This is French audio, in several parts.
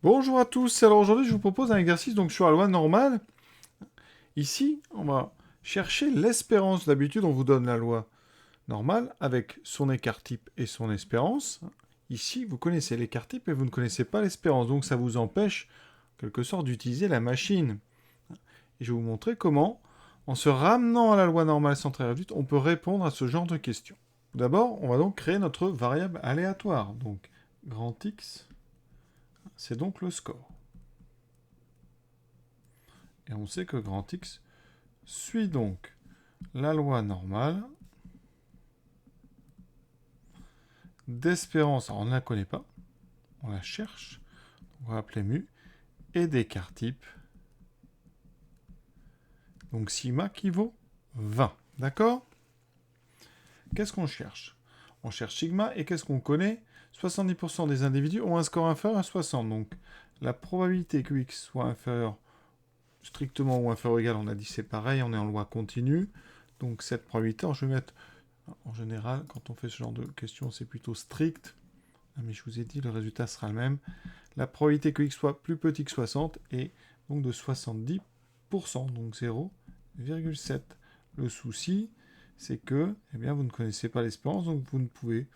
Bonjour à tous, alors aujourd'hui je vous propose un exercice donc sur la loi normale. Ici, on va chercher l'espérance. D'habitude, on vous donne la loi normale avec son écart type et son espérance. Ici, vous connaissez l'écart type et vous ne connaissez pas l'espérance, donc ça vous empêche, en quelque sorte, d'utiliser la machine. Et je vais vous montrer comment, en se ramenant à la loi normale centrée réduite, on peut répondre à ce genre de questions. D'abord, on va donc créer notre variable aléatoire. Donc, grand X, c'est donc le score. Et on sait que grand X suit donc la loi normale d'espérance. Alors on ne la connaît pas, on la cherche, on va appeler mu, et d'écart type, donc sigma qui vaut 20. D'accord? Qu'est-ce qu'on cherche? On cherche sigma, et qu'est-ce qu'on connaît? 70% des individus ont un score inférieur à 60. Donc la probabilité que x soit inférieur strictement ou inférieur ou égal, on a dit c'est pareil, on est en loi continue. Donc cette probabilité, alors je vais mettre, en général, quand on fait ce genre de questions, c'est plutôt strict. Mais je vous ai dit, le résultat sera le même. La probabilité que x soit plus petit que 60 est donc de 70%, donc 0,7. Le souci, c'est que vous ne connaissez pas l'espérance, donc vous ne pouvez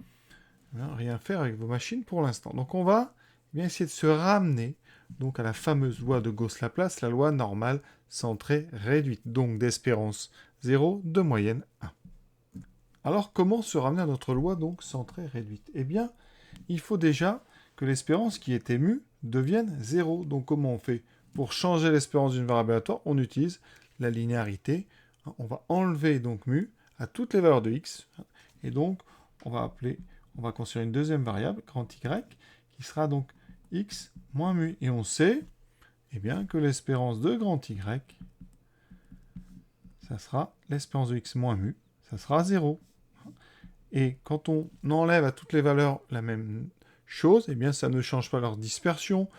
rien faire avec vos machines pour l'instant. Donc on va essayer de se ramener donc à la fameuse loi de Gauss-Laplace, la loi normale centrée réduite, donc d'espérance 0, de moyenne 1. Alors comment se ramener à notre loi donc centrée réduite? Eh bien, il faut déjà que l'espérance qui était mu devienne 0. Donc comment on fait? Pour changer l'espérance d'une variable aléatoire, on utilise la linéarité. On va enlever donc mu à toutes les valeurs de x. Et donc, on va considérer une deuxième variable, grand y, qui sera donc x moins mu. Et on sait que l'espérance de grand y, ça sera l'espérance de x moins mu, ça sera 0. Et quand on enlève à toutes les valeurs la même chose, ça ne change pas leur dispersion.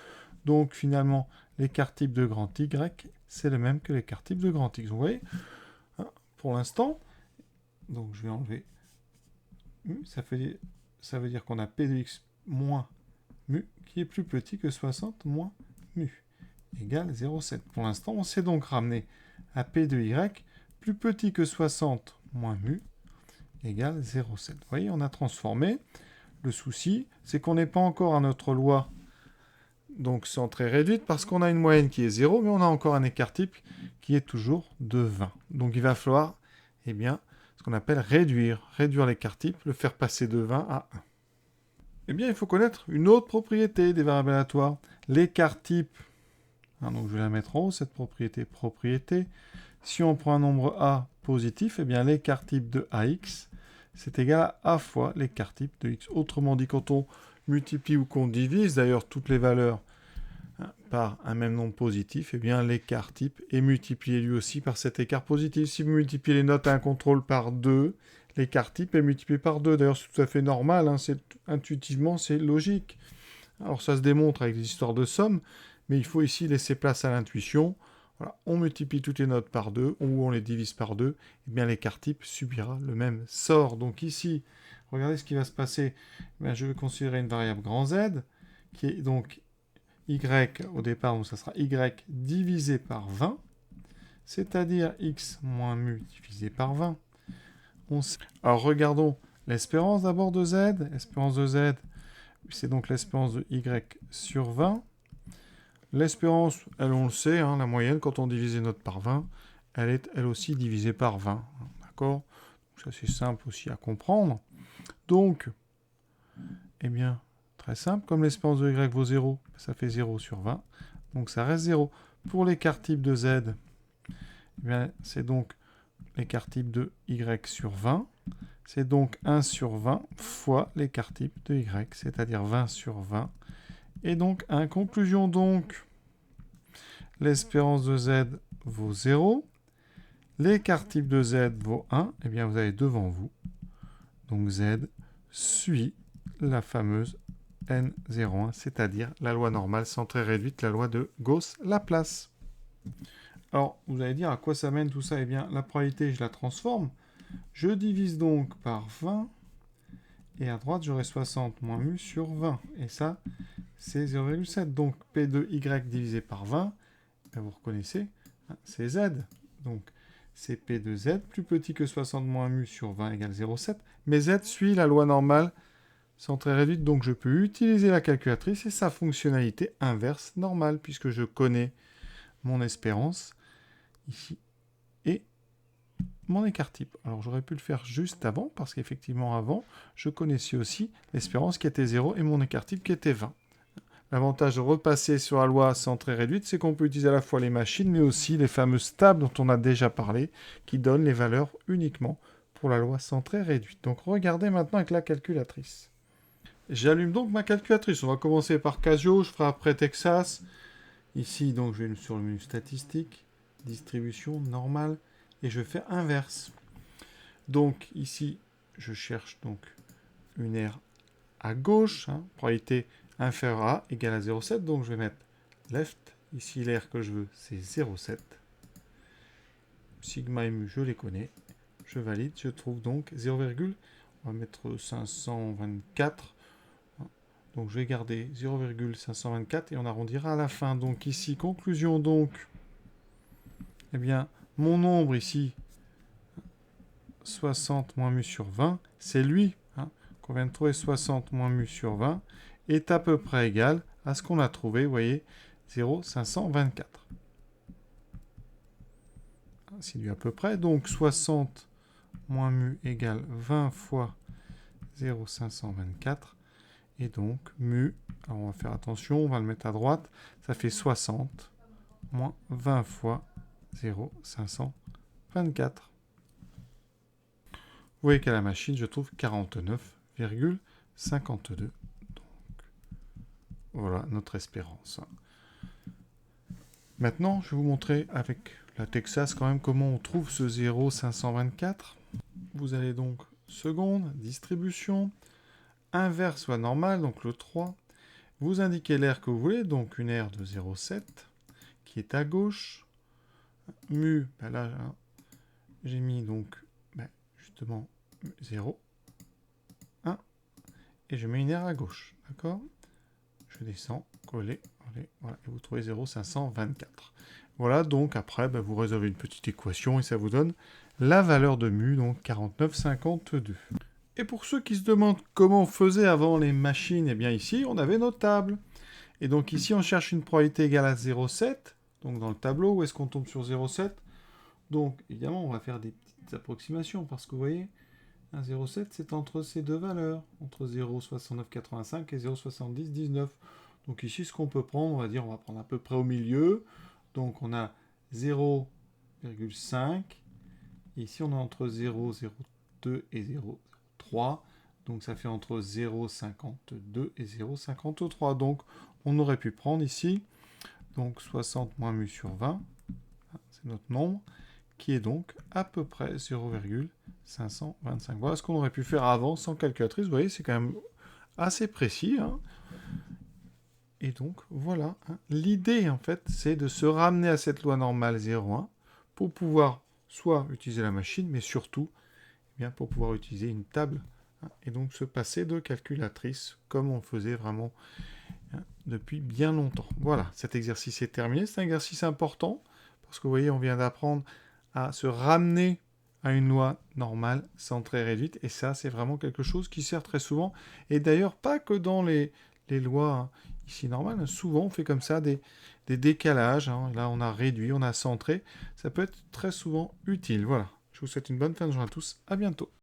Donc finalement, l'écart type de grand Y, c'est le même que l'écart type de grand X. Vous voyez, pour l'instant, donc je vais enlever mu, ça veut dire qu'on a P de X moins mu, qui est plus petit que 60 moins mu, égale 0,7. Pour l'instant, on s'est donc ramené à P de Y, plus petit que 60 moins mu, égale 0,7. Vous voyez, on a transformé. Le souci, c'est qu'on n'est pas encore à notre loi donc centrée réduite parce qu'on a une moyenne qui est 0, mais on a encore un écart type qui est toujours de 20. Donc il va falloir ce qu'on appelle réduire l'écart type, le faire passer de 20 à 1. Il faut connaître une autre propriété des variables aléatoires, l'écart type. Donc je vais la mettre en haut, cette propriété. Si on prend un nombre a positif, l'écart type de ax, c'est égal à a fois l'écart type de x. Autrement dit, quand on multiplie ou qu'on divise, d'ailleurs toutes les valeurs par un même nombre positif, l'écart type est multiplié lui aussi par cet écart positif. Si vous multipliez les notes à un contrôle par 2, l'écart type est multiplié par 2. D'ailleurs, c'est tout à fait normal, intuitivement, c'est logique. Alors ça se démontre avec des histoires de somme, mais il faut ici laisser place à l'intuition. Voilà, on multiplie toutes les notes par 2, ou on les divise par 2, l'écart type subira le même sort. Donc ici, regardez ce qui va se passer. Je vais considérer une variable grand Z, qui est donc y au départ, donc ça sera y divisé par 20, c'est-à-dire x moins mu divisé par 20. Alors regardons l'espérance d'abord de z. L'espérance de z, c'est donc l'espérance de y sur 20. L'espérance, elle, on le sait, la moyenne, quand on divise les notes par 20, elle est elle aussi divisée par 20. D'accord? Ça, c'est simple aussi à comprendre. Donc, très simple, comme l'espérance de y vaut 0, ça fait 0 sur 20. Donc ça reste 0. Pour l'écart type de z, c'est donc l'écart type de y sur 20. C'est donc 1 sur 20 fois l'écart type de y, c'est-à-dire 20 sur 20. Et donc, conclusion donc, l'espérance de z vaut 0. L'écart type de z vaut 1. Vous avez devant vous, donc z suit la fameuse N01, c'est-à-dire la loi normale centrée réduite, la loi de Gauss-Laplace. Alors, vous allez dire à quoi ça mène tout ça? La probabilité, je la transforme. Je divise donc par 20, Et à droite, j'aurai 60 moins mu sur 20. Et ça, c'est 0,7. Donc P de Y divisé par 20, ben vous reconnaissez, hein, c'est Z. Donc c'est P de Z plus petit que 60 moins mu sur 20 égale 0,7. Mais Z suit la loi normale centrée réduite, donc je peux utiliser la calculatrice et sa fonctionnalité inverse normale, puisque je connais mon espérance ici et mon écart type. Alors j'aurais pu le faire juste avant, parce qu'effectivement avant, je connaissais aussi l'espérance qui était 0 et mon écart type qui était 20. L'avantage de repasser sur la loi centrée réduite, c'est qu'on peut utiliser à la fois les machines, mais aussi les fameuses tables dont on a déjà parlé, qui donnent les valeurs uniquement pour la loi centrée réduite. Donc regardez maintenant avec la calculatrice. J'allume donc ma calculatrice. On va commencer par Casio, je ferai après Texas. Ici, donc, je vais sur le menu statistique, distribution, normale, et je fais inverse. Donc ici, je cherche donc une R à gauche, hein, probabilité inférieure à égale à 0,7, donc je vais mettre left. Ici, l'air que je veux, c'est 0,7. Sigma et mu, je les connais. Je valide, je trouve donc 0, on va mettre 524. Donc je vais garder 0,524 et on arrondira à la fin. Donc ici, conclusion donc, eh bien, mon nombre ici, 60 moins mu sur 20, c'est lui, hein, qu'on vient de trouver 60 moins mu sur 20, est à peu près égal à ce qu'on a trouvé, vous voyez, 0,524. C'est lui à peu près, donc 60 moins mu égale 20 fois 0,524. Et donc, mu, alors on va faire attention, on va le mettre à droite, ça fait 60 moins 20 fois 0,524. Vous voyez qu'à la machine, je trouve 49,52. Donc, voilà notre espérance. Maintenant, je vais vous montrer avec la Texas quand même comment on trouve ce 0,524. Vous allez donc seconde, distribution, inverse soit normale, donc le 3. Vous indiquez l'aire que vous voulez, donc une aire de 0,7 qui est à gauche. Mu, ben là, hein, j'ai mis donc justement 0, 1, et je mets une aire à gauche, d'accord? Je descends, coller, voilà, et vous trouvez 0,524. Voilà, donc après, vous résolvez une petite équation et ça vous donne la valeur de mu, donc 49,52. Et pour ceux qui se demandent comment on faisait avant les machines, eh bien ici, on avait nos tables. Et donc ici, on cherche une probabilité égale à 0,7. Donc dans le tableau, où est-ce qu'on tombe sur 0,7? Donc évidemment, on va faire des petites approximations, parce que vous voyez, un 0,7, c'est entre ces deux valeurs, entre 0,6985 et 0,7019. Donc ici, ce qu'on peut prendre, on va prendre à peu près au milieu. Donc on a 0,5. Ici, on est entre 0,02 et 0,3. Donc ça fait entre 0,52 et 0,53. Donc on aurait pu prendre ici, donc 60 moins mu sur 20, c'est notre nombre, qui est donc à peu près 0,525. Voilà ce qu'on aurait pu faire avant sans calculatrice. Vous voyez, c'est quand même assez précis, hein. Et donc, voilà. Hein. L'idée, en fait, c'est de se ramener à cette loi normale 0,1 pour pouvoir soit utiliser la machine, mais surtout bien, pour pouvoir utiliser une table. Hein, et donc se passer de calculatrice comme on faisait vraiment depuis bien longtemps. Voilà, cet exercice est terminé. C'est un exercice important parce que vous voyez, on vient d'apprendre à se ramener à une loi normale, centrée réduite. Et ça, c'est vraiment quelque chose qui sert très souvent. Et d'ailleurs, pas que dans les lois ici normales. Souvent, on fait comme ça des décalages. Hein. Là, on a réduit, on a centré. Ça peut être très souvent utile. Voilà. Je vous souhaite une bonne fin de journée à tous. À bientôt.